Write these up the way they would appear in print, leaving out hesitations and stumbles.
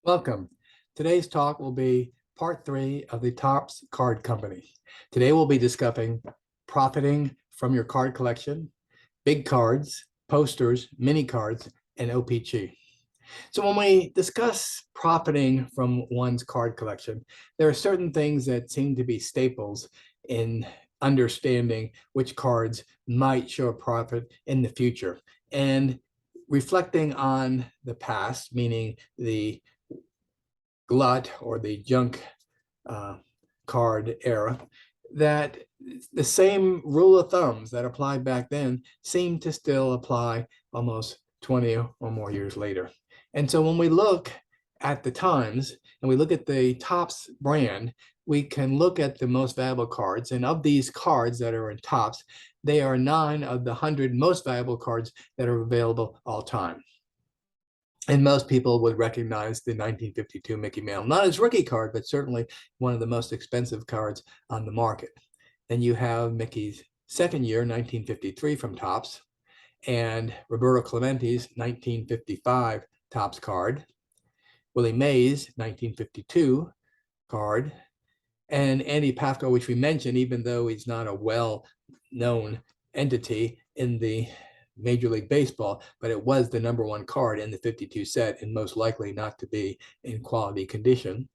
Welcome. Today's talk will be part 3 of the Topps Card Company. Today we'll be discussing profiting from your card collection, big cards, posters, mini cards, and O-Pee-Chee. So when we discuss profiting from one's card collection, there are certain things that seem to be staples in understanding which cards might show a profit in the future. And reflecting on the past, meaning the glut or the junk card era, that the same rule of thumbs that applied back then seem to still apply almost 20 or more years later. And so when we look at the times and we look at the Topps brand, we can look at the most valuable cards. And of these cards that are in Topps, they are 9 of the 100 most valuable cards that are available all time. And most people would recognize the 1952 Mickey Mantle, not his rookie card, but certainly one of the most expensive cards on the market. Then you have Mickey's second year, 1953 from Topps, and Roberto Clemente's 1955 Topps card, Willie Mays' 1952 card, and Andy Pafko, which we mentioned, even though he's not a well-known entity in the Major League Baseball, but it was the #1 card in the 52 set and most likely not to be in quality condition.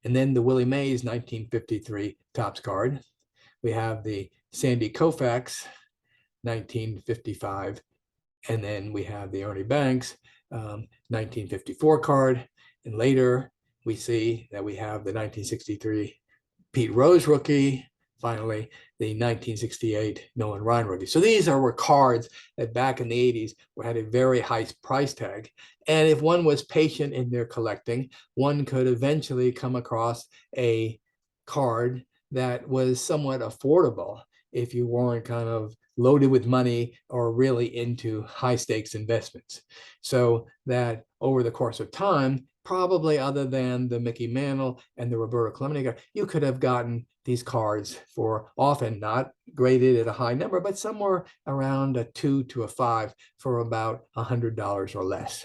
And then the Willie Mays 1953 Topps card. We have the Sandy Koufax 1955, and then we have the Ernie Banks 1954 card. And later we see that we have the 1963 Pete Rose rookie, finally, the 1968 Nolan Ryan rookie. So these were cards that back in the 80s had a very high price tag. And if one was patient in their collecting, one could eventually come across a card that was somewhat affordable if you weren't kind of loaded with money or really into high stakes investments. So that over the course of time, probably other than the Mickey Mantle and the Roberto Clemente, you could have gotten these cards for often not graded at a high number, but somewhere around a 2 to a 5 for about $100 or less.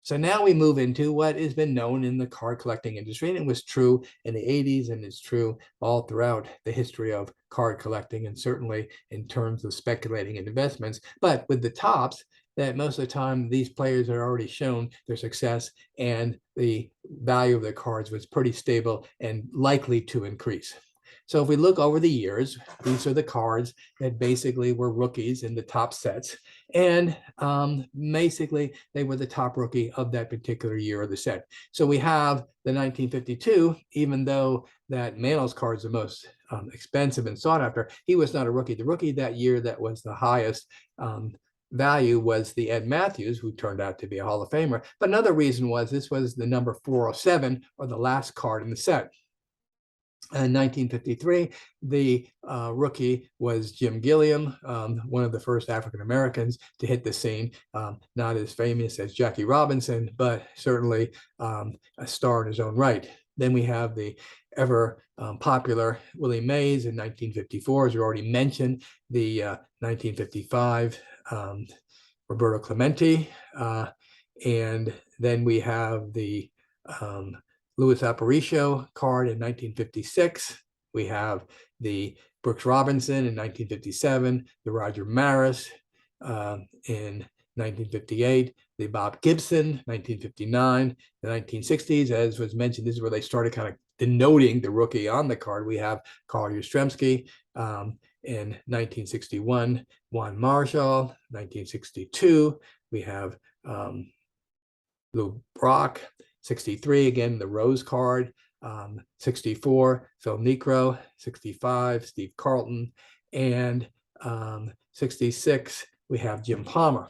So now we move into what has been known in the card collecting industry, and it was true in the 80s and is true all throughout the history of card collecting, and certainly in terms of speculating in investments. But with the Topps, that most of the time these players had already shown their success and the value of their cards was pretty stable and likely to increase. So if we look over the years, these are the cards that basically were rookies in the top sets. And basically, they were the top rookie of that particular year of the set. So we have the 1952, even though that Mantle's card is the most expensive and sought after, he was not a rookie. The rookie that year that was the highest value was the Ed Matthews, who turned out to be a Hall of Famer. But another reason was this was the number 407, or the last card in the set. In 1953, the rookie was Jim Gilliam, one of the first African Americans to hit the scene. Not as famous as Jackie Robinson, but certainly a star in his own right. Then we have the ever popular Willie Mays in 1954, as we already mentioned, the 1955 Roberto Clemente, and then we have the Louis Aparicio card in 1956. We have the Brooks Robinson in 1957, the Roger Maris in 1958, the Bob Gibson, 1959, the 1960s, as was mentioned, this is where they started kind of denoting the rookie on the card. We have Carl Yastrzemski in 1961, Juan Marshall, 1962. We have Lou Brock, 63, again, the Rose card, 64, Phil Niekro, 65, Steve Carlton, and 66, we have Jim Palmer.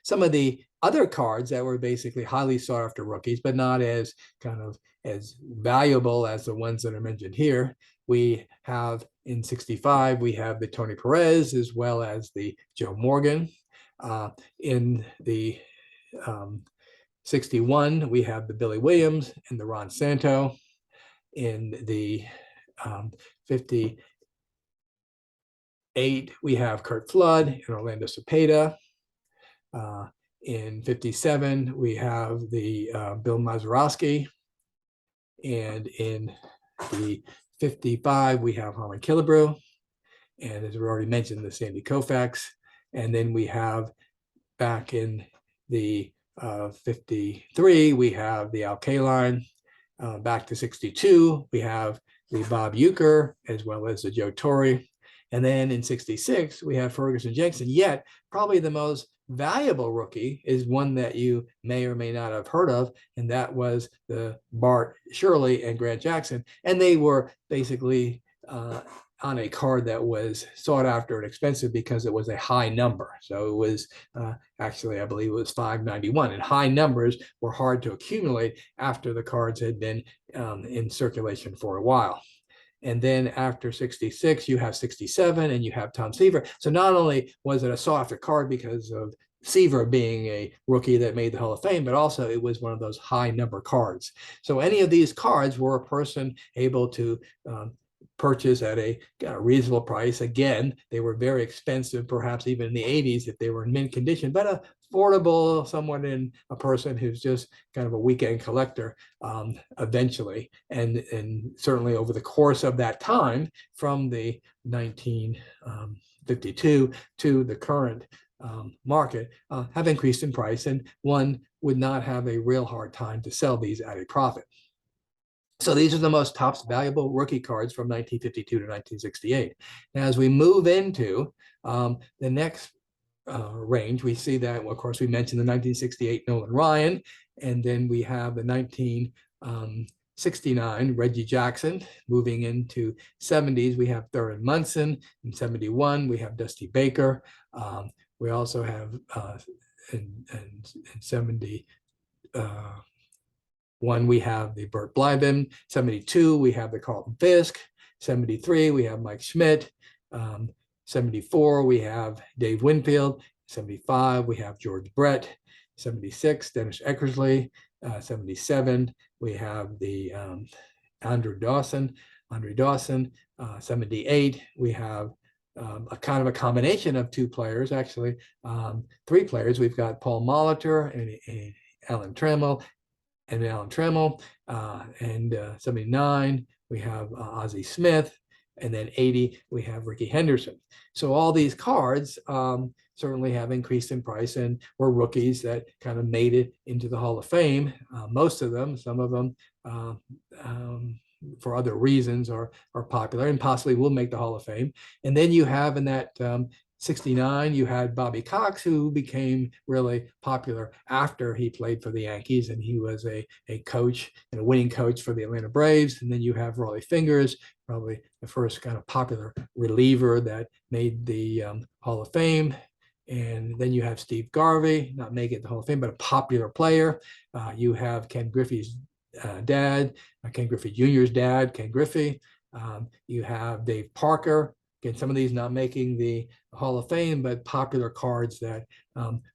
Some of the other cards that were basically highly sought after rookies, but not as kind of as valuable as the ones that are mentioned here. We have in 65, we have the Tony Perez as well as the Joe Morgan. In the 61, we have the Billy Williams and the Ron Santo. In the 58, we have Curt Flood and Orlando Cepeda. In 57, we have the Bill Mazeroski. And in the 55, we have Harlan Killebrew. And as we already mentioned, the Sandy Koufax. And then we have back in the 53, we have the Al Kaline. Back to 62, we have the Bob Uecker, as well as the Joe Torre. And then in 66, we have Ferguson Jenkins. Yet, probably the most valuable rookie is one that you may or may not have heard of, and that was the Bart, Shirley, and Grant Jackson. And they were basically on a card that was sought after and expensive because it was a high number. So it was actually, I believe it was 591, and high numbers were hard to accumulate after the cards had been in circulation for a while. And then after 66, you have 67 and you have Tom Seaver. So not only was it a sought after card because of Seaver being a rookie that made the Hall of Fame, but also it was one of those high number cards. So any of these cards were a person able to purchase at a reasonable price. Again, they were very expensive, perhaps even in the 80s if they were in mint condition, but affordable, someone in a person who's just kind of a weekend collector eventually. And certainly over the course of that time, from the 1952 to the current market, have increased in price, and one would not have a real hard time to sell these at a profit. So these are the most valuable rookie cards from 1952 to 1968. Now, as we move into the next range, we see that, well, of course, we mentioned the 1968 Nolan Ryan, and then we have the 1969 Reggie Jackson. Moving into 70s, we have Thurman Munson. In 71, we have Dusty Baker. We also have in 70. We have the Bert Blyben. 72, we have the Carlton Fisk. 73, we have Mike Schmidt. 74, we have Dave Winfield. 75, we have George Brett. 76, Dennis Eckersley. 77, we have the Andre Dawson. 78, we have a kind of a combination of two players, actually three players. We've got Paul Molitor and Alan Trammell. And 79, we have Ozzie Smith, and then 80, we have Ricky Henderson. So all these cards certainly have increased in price and were rookies that kind of made it into the Hall of Fame. Most of them, some of them for other reasons are popular and possibly will make the Hall of Fame. And then you have in that 69, you had Bobby Cox, who became really popular after he played for the Yankees, and he was a coach and a winning coach for the Atlanta Braves. And then you have Rollie Fingers, probably the first kind of popular reliever that made the Hall of Fame. And then you have Steve Garvey, not making the Hall of Fame, but a popular player. You have Ken Griffey's dad, Ken Griffey Jr.'s dad, Ken Griffey. You have Dave Parker. Again, some of these not making the Hall of Fame, but popular cards that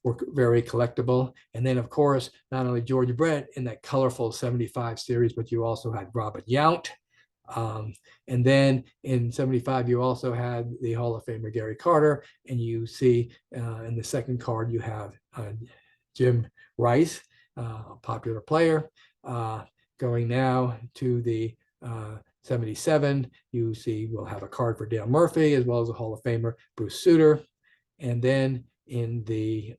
were very collectible. And then, of course, not only George Brett in that colorful 75 series, but you also had Robert Yount. And then in 75, you also had the Hall of Famer Gary Carter. And you see in the second card, you have Jim Rice, a popular player. Going now to the 77, you see we'll have a card for Dale Murphy, as well as a Hall of Famer, Bruce Sutter. And then in the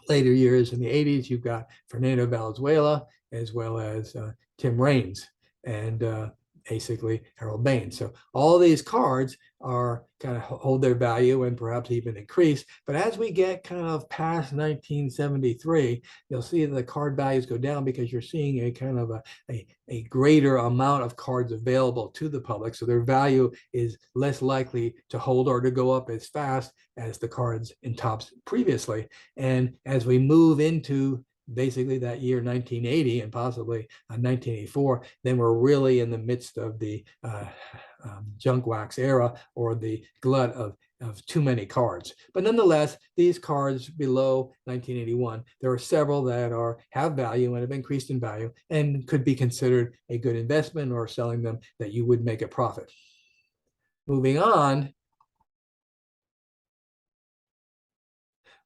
later years, in the 80s, you've got Fernando Valenzuela, as well as Tim Raines, and basically Harold Baines. So all these cards are kind of hold their value and perhaps even increase. But as we get kind of past 1973, you'll see that the card values go down because you're seeing a kind of a greater amount of cards available to the public. So their value is less likely to hold or to go up as fast as the cards in Topps previously. And as we move into basically that year 1980 and possibly 1984, then we're really in the midst of the junk wax era, or the glut of too many cards. But nonetheless, these cards below 1981, there are several that have value and have increased in value and could be considered a good investment, or selling them that you would make a profit. Moving on,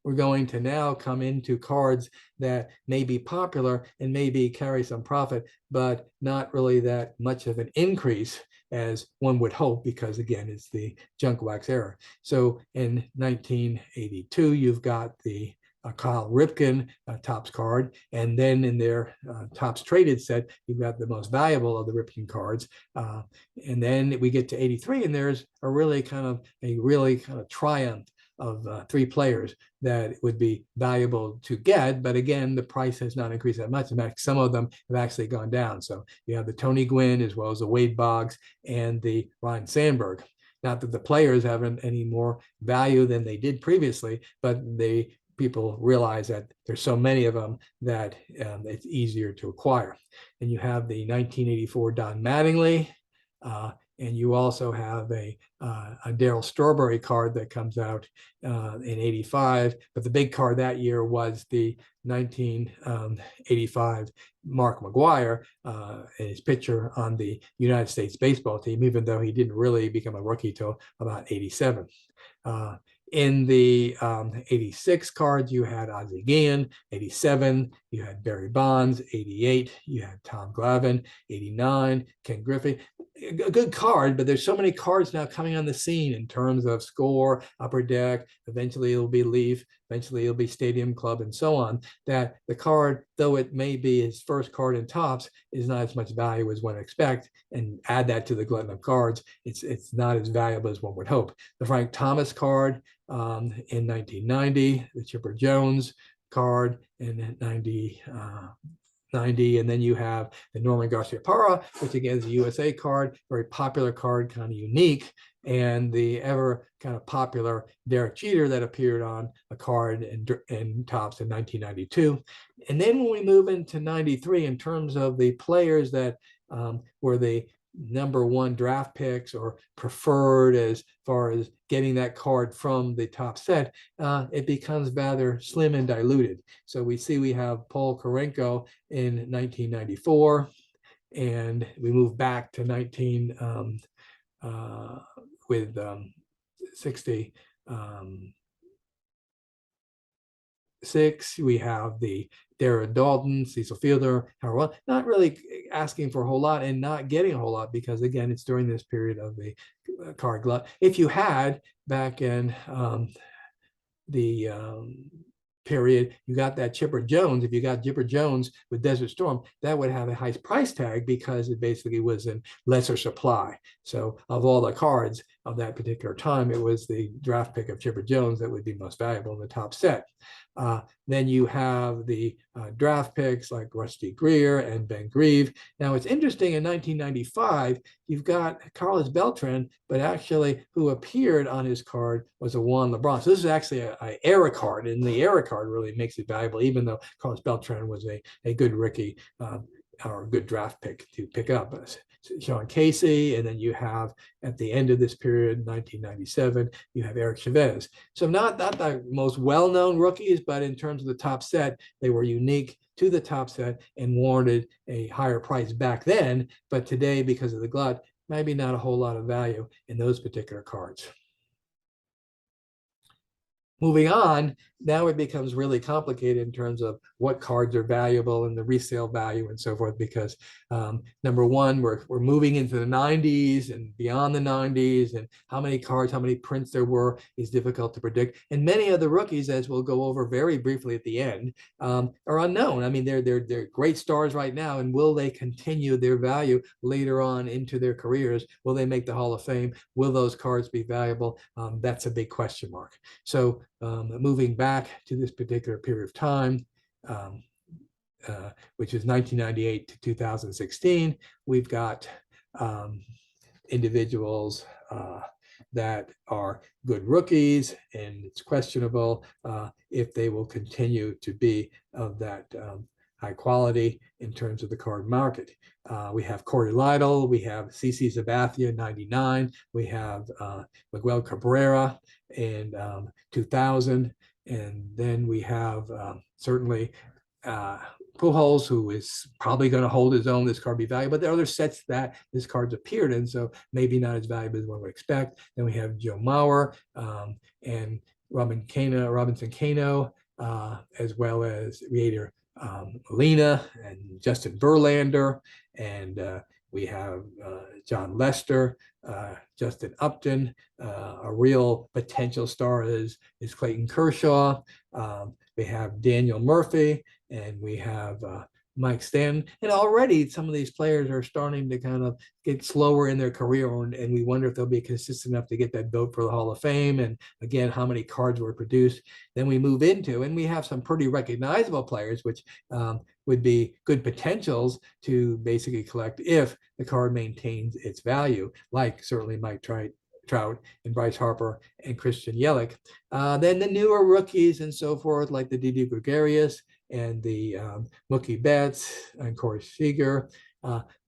we're going to now come into cards that may be popular and maybe carry some profit, but not really that much of an increase as one would hope, because again, it's the junk wax era. So in 1982, you've got the Kyle Ripken Topps card, and then in their Topps traded set, you've got the most valuable of the Ripken cards. And then we get to 83, and there's a really kind of triumph of 3 players that would be valuable to get. But again, the price has not increased that much. In fact, some of them have actually gone down. So you have the Tony Gwynn, as well as the Wade Boggs and the Ryan Sandberg. Not that the players have any more value than they did previously, but people realize that there's so many of them that it's easier to acquire. And you have the 1984 Don Mattingly, and you also have a Darryl Strawberry card that comes out in 85. But the big card that year was the 1985 Mark McGwire, his picture on the United States baseball team, even though he didn't really become a rookie till about 87. In the 86 cards, you had Ozzie Guillen. 87, you had Barry Bonds. 88, you had Tom Glavine. 89, Ken Griffey. A good card, but there's so many cards now coming on the scene in terms of Score, Upper Deck. Eventually it'll be Leaf. Eventually it'll be Stadium Club, and so on, that the card, though it may be his first card in Topps, is not as much value as one would expect. And add that to the glut of cards, it's not as valuable as one would hope. The Frank Thomas card in 1990, the Chipper Jones card in 90, and then you have the Norman Garcia-Parra, which again is a USA card, very popular card, kind of unique, and the ever kind of popular Derek Jeter that appeared on a card in Topps in 1992. And then when we move into 93, in terms of the players that were the #1 draft picks or preferred as far as getting that card from the top set, it becomes rather slim and diluted. So we have Paul Korenko in 1994, and we move back to 66. We have the Darren Dalton, Cecil Fielder, Howard, not really asking for a whole lot and not getting a whole lot, because again, it's during this period of the card glut. If you had back in the period, you got that Chipper Jones. If you got Chipper Jones with Desert Storm, that would have a high price tag because it basically was in lesser supply. So of all the cards of that particular time, it was the draft pick of Chipper Jones that would be most valuable in the top set. Then you have the draft picks like Rusty Greer and Ben Grieve. Now it's interesting, in 1995, you've got Carlos Beltran, but actually who appeared on his card was a Juan LeBron. So this is actually an era card, and the era card really makes it valuable, even though Carlos Beltran was a good rookie or a good draft pick to pick up. Sean Casey, and then you have at the end of this period, 1997, you have Eric Chavez. So not the most well-known rookies, but in terms of the top set, they were unique to the top set and warranted a higher price back then. But today, because of the glut, maybe not a whole lot of value in those particular cards. Moving on, now it becomes really complicated in terms of what cards are valuable and the resale value and so forth, because #1, we're moving into the 90s and beyond the 90s, and how many cards, how many prints there were is difficult to predict. And many of the rookies, as we'll go over very briefly at the end, are unknown. I mean, they're great stars right now, and will they continue their value later on into their careers? Will they make the Hall of Fame? Will those cards be valuable? That's a big question mark. So moving back to this particular period of time, which is 1998 to 2016, we've got individuals that are good rookies, and it's questionable if they will continue to be of that high quality in terms of the card market. We have Corey Lytle, we have CC Sabathia, 99, we have Miguel Cabrera in 2000, and then we have certainly Pujols, who is probably going to hold his own. This card be valuable, but there are other sets that this card's appeared in, so maybe not as valuable as one would expect. Then we have Joe Mauer, and Robinson Cano, as well as Raider Molina and Justin Verlander, and we have John Lester, Justin Upton. A real potential star is Clayton Kershaw. We have Daniel Murphy, and we have Mike Stanton. And already some of these players are starting to kind of get slower in their career, and we wonder if they'll be consistent enough to get that vote for the Hall of Fame. And again, how many cards were produced. Then we move into, and we have some pretty recognizable players, which would be good potentials to basically collect if the card maintains its value, like certainly Mike Trout and Bryce Harper and Christian Yelich. Then the newer rookies and so forth, like the Didi Gregorius and the Mookie Betts and Corey Seager.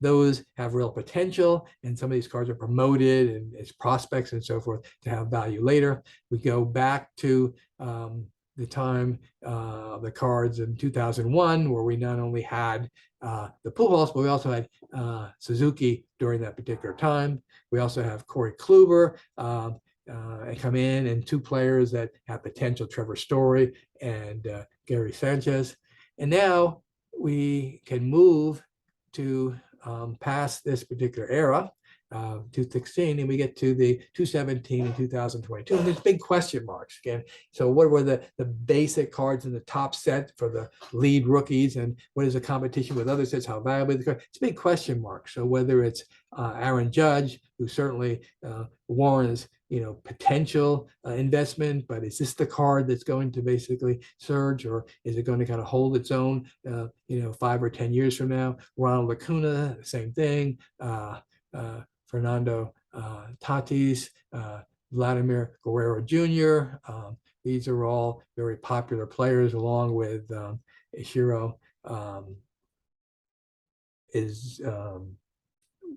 Those have real potential, and some of these cards are promoted and as prospects and so forth to have value later. We go back to the time the cards in 2001, where we not only had the Pujols, but we also had Suzuki during that particular time. We also have Corey Kluber come in, and two players that have potential, Trevor Story and Gary Sanchez. And now we can move to past this particular era, 216, and we get to the 217 and 2022. And there's big question marks again. So what were the basic cards in the top set for the lead rookies, and what is the competition with other sets? How valuable the card? It's a big question mark. So whether it's Aaron Judge, who certainly warrants potential investment, but is this the card that's going to basically surge, or is it going to kind of hold its own 5 or 10 years from now? Ronald Acuna, same thing. Fernando Tatis, Vladimir Guerrero Jr. These are all very popular players, along with Ichiro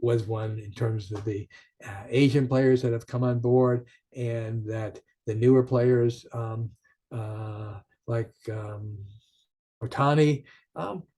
was one in terms of the Asian players that have come on board, and that the newer players like Otani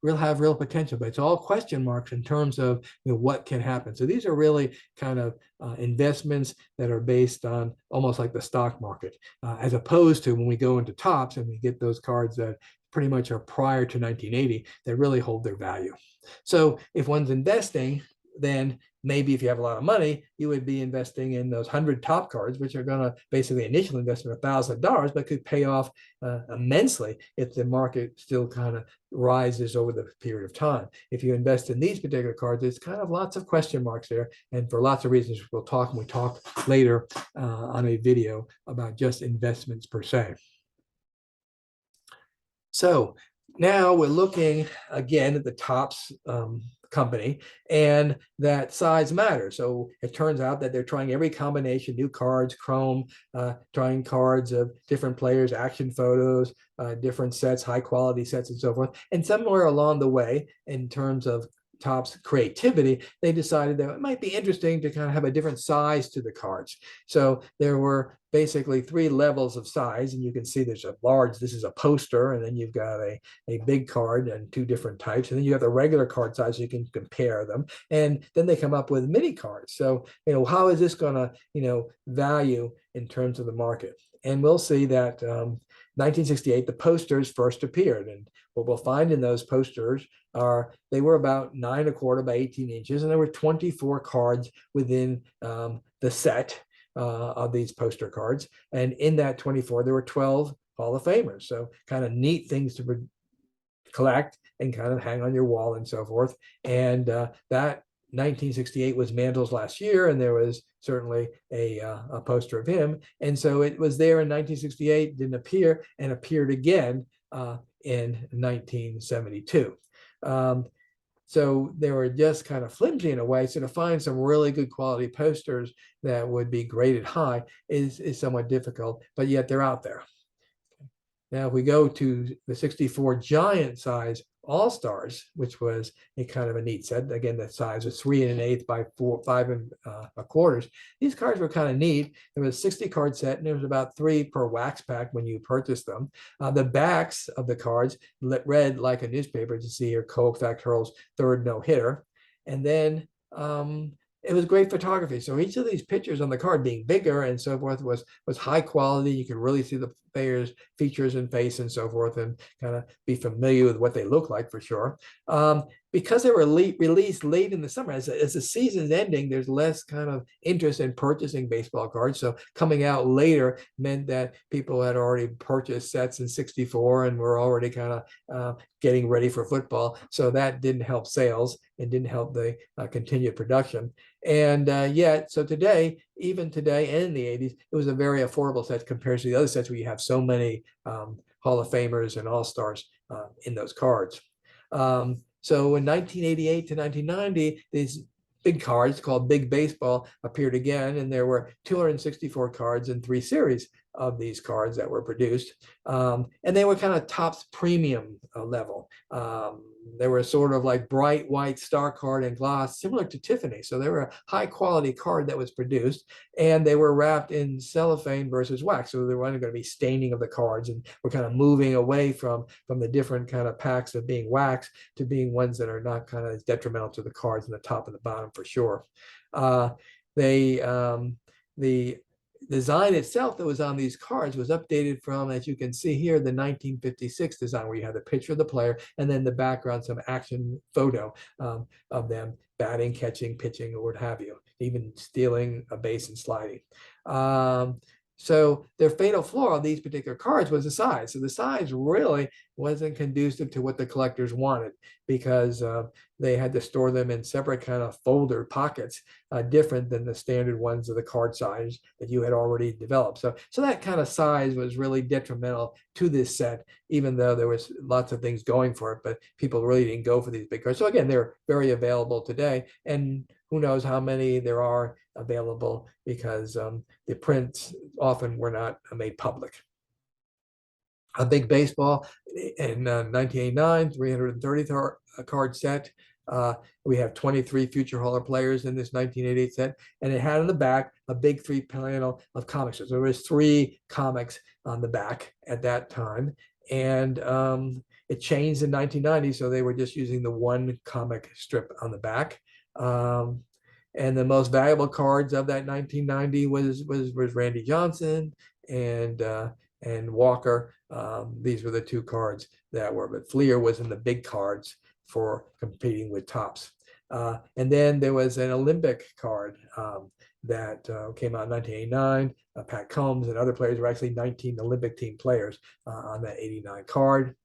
will have real potential, but it's all question marks in terms of what can happen. So these are really kind of investments that are based on almost like the stock market, as opposed to when we go into tops and we get those cards that pretty much are prior to 1980 that really hold their value. So if one's investing, then maybe if you have a lot of money, you would be investing in those 100 top cards, which are going to basically initial investment $1,000, but could pay off immensely if the market still kind of rises over the period of time. If you invest in these particular cards, there's kind of lots of question marks there, and for lots of reasons we'll talk, and we talk later on a video about just investments per se. So now we're looking again at the Topps company, and that size matters. So it turns out that they're trying every combination, new cards, chrome, trying cards of different players, action photos, different sets, high quality sets, and so forth. And somewhere along the way, in terms of Topps creativity, they decided that it might be interesting to kind of have a different size to the cards. So there were basically 3 levels of size, and you can see there's a large, this is a poster, and then you've got a big card and 2 different types, and then you have the regular card size, you can compare them, and then they come up with mini cards. So how is this going to value in terms of the market? And we'll see that 1968 the posters first appeared, and what we'll find in those posters are they were about 9 1/4 by 18 inches, and there were 24 cards within the set of these poster cards. And in that 24, there were 12 Hall of Famers. So kind of neat things to collect and kind of hang on your wall and so forth. And that 1968 was Mantle's last year, and there was certainly a poster of him. And so it was there in 1968, didn't appear, and appeared again in 1972. So they were just kind of flimsy in a way. So to find some really good quality posters that would be graded high is somewhat difficult, but yet they're out there. Now, if we go to the 64 giant size All-Stars, which was a kind of a neat set. Again, the size was 3 1/8 by 5 1/4. These cards were kind of neat. There was a 60 card set, and there was about 3 per wax pack when you purchased them. The backs of the cards read like a newspaper. To see here, Koufax Hurl's 3rd no-hitter. And then it was great photography. So each of these pictures on the card being bigger and so forth was high quality. You could really see the players' features and face and so forth, and kind of be familiar with what they look like for sure. Because they were released late in the summer, as the season's ending, there's less kind of interest in purchasing baseball cards. So coming out later meant that people had already purchased sets in '64 and were already kind of getting ready for football. So that didn't help sales and didn't help the continued production. And yet, so today, even today and in the '80s, it was a very affordable set compared to the other sets where you have so many Hall of Famers and All-Stars in those cards. So in 1988 to 1990, these big cards called Big Baseball appeared again, and there were 264 cards in 3 series of these cards that were produced. And they were kind of Topps premium level. They were sort of like bright white star card and gloss, similar to Tiffany. So they were a high quality card that was produced, and they were wrapped in cellophane versus wax. So there wasn't going to be staining of the cards, and we're kind of moving away from the different kind of packs of being wax to being ones that are not kind of detrimental to the cards in the top and the bottom for sure. The design itself that was on these cards was updated from, as you can see here, the 1956 design, where you have the picture of the player and then the background, some action photo of them batting, catching, pitching, or what have you, even stealing a base and sliding. So their fatal flaw of these particular cards was the size. So the size really wasn't conducive to what the collectors wanted, because they had to store them in separate kind of folder pockets, different than the standard ones of the card size that you had already developed. So that kind of size was really detrimental to this set, even though there was lots of things going for it, but people really didn't go for these big cards. So again, they're very available today, and who knows how many there are available, because the prints often were not made public. A Big Baseball in 1989, 330 card set. We have 23 future Hall of players in this 1988 set, and it had on the back a big 3-panel of comics. So there was 3 comics on the back at that time, and it changed in 1990, so they were just using the 1 comic strip on the back. And the most valuable cards of that 1990 was Randy Johnson and Walker. These were the 2 cards that were, but Fleer was in the big cards for competing with Topps. And then there was an Olympic card that came out in 1989. Pat Combs and other players were actually 19 Olympic team players on that '89 card.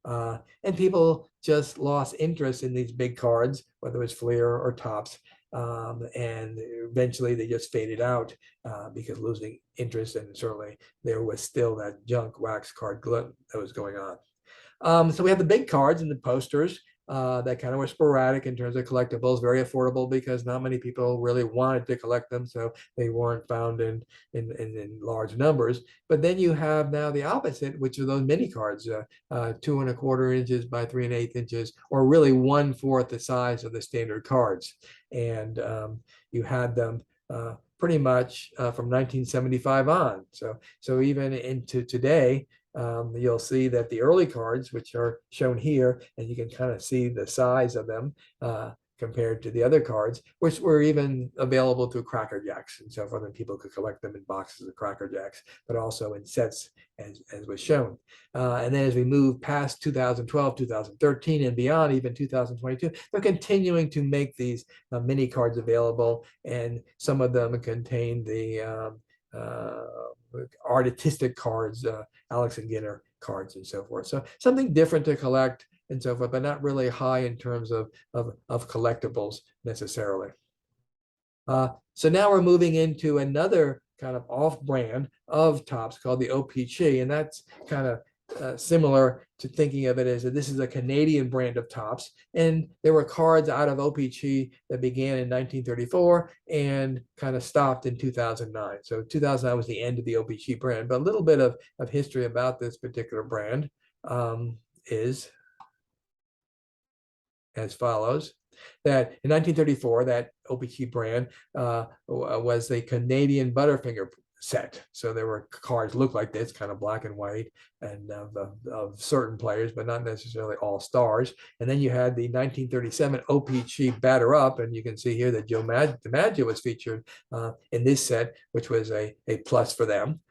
And people just lost interest in these big cards, whether it was Fleer or Topps. And eventually they just faded out because losing interest, and certainly there was still that junk wax card glut that was going on. So we have the big cards and the posters that kind of were sporadic in terms of collectibles, very affordable because not many people really wanted to collect them, so they weren't found in large numbers. But then you have now the opposite, which are those mini cards, 2¼ inches by 3⅛ inches, or really 1/4 the size of the standard cards. And you had them pretty much from 1975 on. So even into today, you'll see that the early cards, which are shown here, and you can kind of see the size of them compared to the other cards, which were even available through Cracker Jacks and so forth, and people could collect them in boxes of Cracker Jacks, but also in sets, as was shown. And then as we move past 2012, 2013, and beyond, even 2022, they're continuing to make these mini cards available, and some of them contain the artistic cards, Alex and Ginner cards and so forth. So something different to collect and so forth, but not really high in terms of collectibles necessarily. So now we're moving into another kind of off-brand of Topps called the O-Pee-Chee, and that's kind of similar to thinking of it as this is a Canadian brand of Topps, and there were cards out of O-Pee-Chee that began in 1934 and kind of stopped in 2009. So 2009 was the end of the O-Pee-Chee brand, but a little bit of history about this particular brand is as follows. That in 1934, that O-Pee-Chee brand was the Canadian Butterfinger set. So there were cards look like this, kind of black and white, and of certain players, but not necessarily all stars. And then you had the 1937 O-Pee-Chee Batter Up, and you can see here that Joe DiMaggio was featured in this set, which was a plus for them.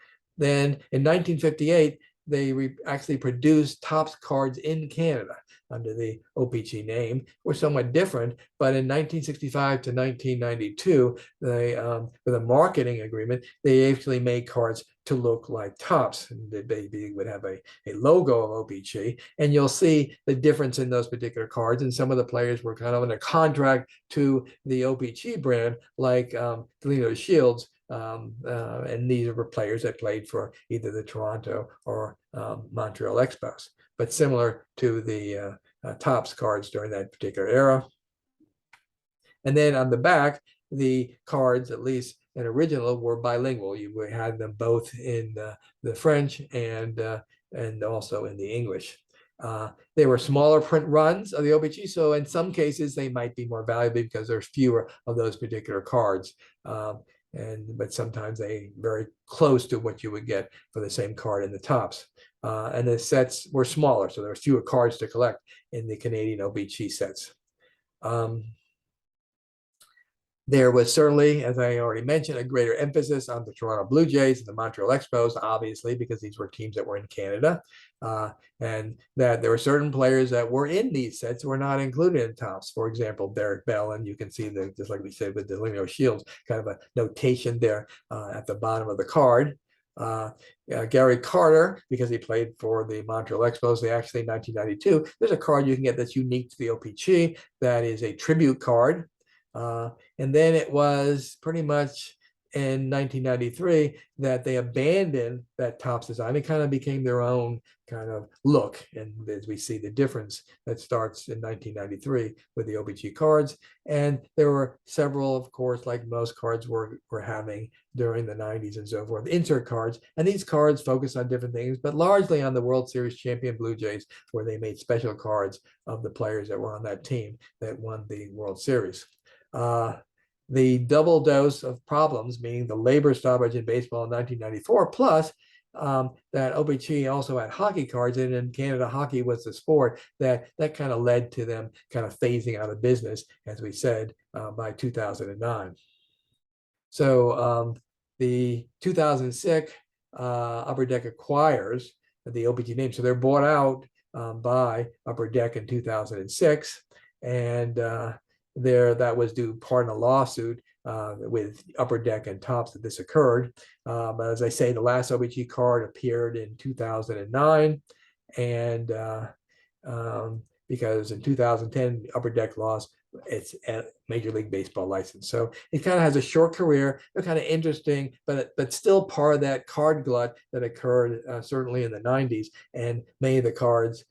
Then in 1958, they actually produced Topps cards in Canada under the O-Pee-Chee name. Were somewhat different, but in 1965 to 1992, they with a marketing agreement, they actually made cards to look like Topps, and they would have a logo of O-Pee-Chee, and you'll see the difference in those particular cards. And some of the players were kind of in a contract to the O-Pee-Chee brand, like Delino Shields. And these were players that played for either the Toronto or Montreal Expos, but similar to the Topps cards during that particular era. And then on the back, the cards, at least in original, were bilingual. You had them both in the French and also in the English. They were smaller print runs of the O-Pee-Chee, so in some cases they might be more valuable because there's fewer of those particular cards. But sometimes they very close to what you would get for the same card in the Topps. And the sets were smaller, so there were fewer cards to collect in the Canadian O-Pee-Chee sets. There was certainly, as I already mentioned, a greater emphasis on the Toronto Blue Jays and the Montreal Expos, obviously, because these were teams that were in Canada. And that there were certain players that were in these sets who were not included in Topps. For example, Derek Bell, and you can see that, just like we said with the Delino Shields, kind of a notation there at the bottom of the card. Gary Carter, because he played for the Montreal Expos, they actually in 1992, there's a card you can get that's unique to the O-Pee-Chee that is a tribute card. And then it was pretty much in 1993 that they abandoned that Topps design. It kind of became their own kind of look. And as we see the difference that starts in 1993 with the O-Pee-Chee cards. And there were several, of course, like most cards were having during the 90s and so forth, insert cards. And these cards focus on different things, but largely on the World Series champion Blue Jays, where they made special cards of the players that were on that team that won the World Series. The double dose of problems, meaning the labor stoppage in baseball in 1994, plus that O-Pee-Chee also had hockey cards, and in Canada, hockey was the sport that kind of led to them kind of phasing out of business, as we said, by 2009. So the 2006 Upper Deck acquires the O-Pee-Chee name. So they're bought out by Upper Deck in 2006, and that was due part in a lawsuit with Upper Deck and Topps that this occurred. But as I say, the last O-Pee-Chee card appeared in 2009, and because in 2010 Upper Deck lost its Major League Baseball license, so it kind of has a short career. They're kind of interesting, but still part of that card glut that occurred certainly in the 90s, and many of the cards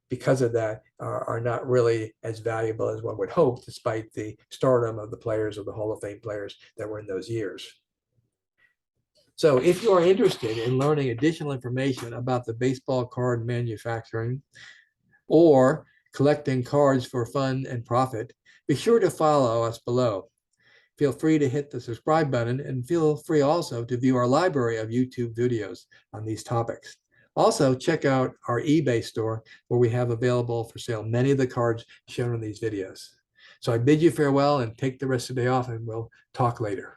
because of that are not really as valuable as one would hope, despite the stardom of the players, of the Hall of Fame players that were in those years. So if you are interested in learning additional information about the baseball card manufacturing or collecting cards for fun and profit, be sure to follow us below. Feel free to hit the subscribe button, and feel free also to view our library of YouTube videos on these topics. Also, check out our eBay store, where we have available for sale many of the cards shown in these videos. So I bid you farewell and take the rest of the day off, and we'll talk later.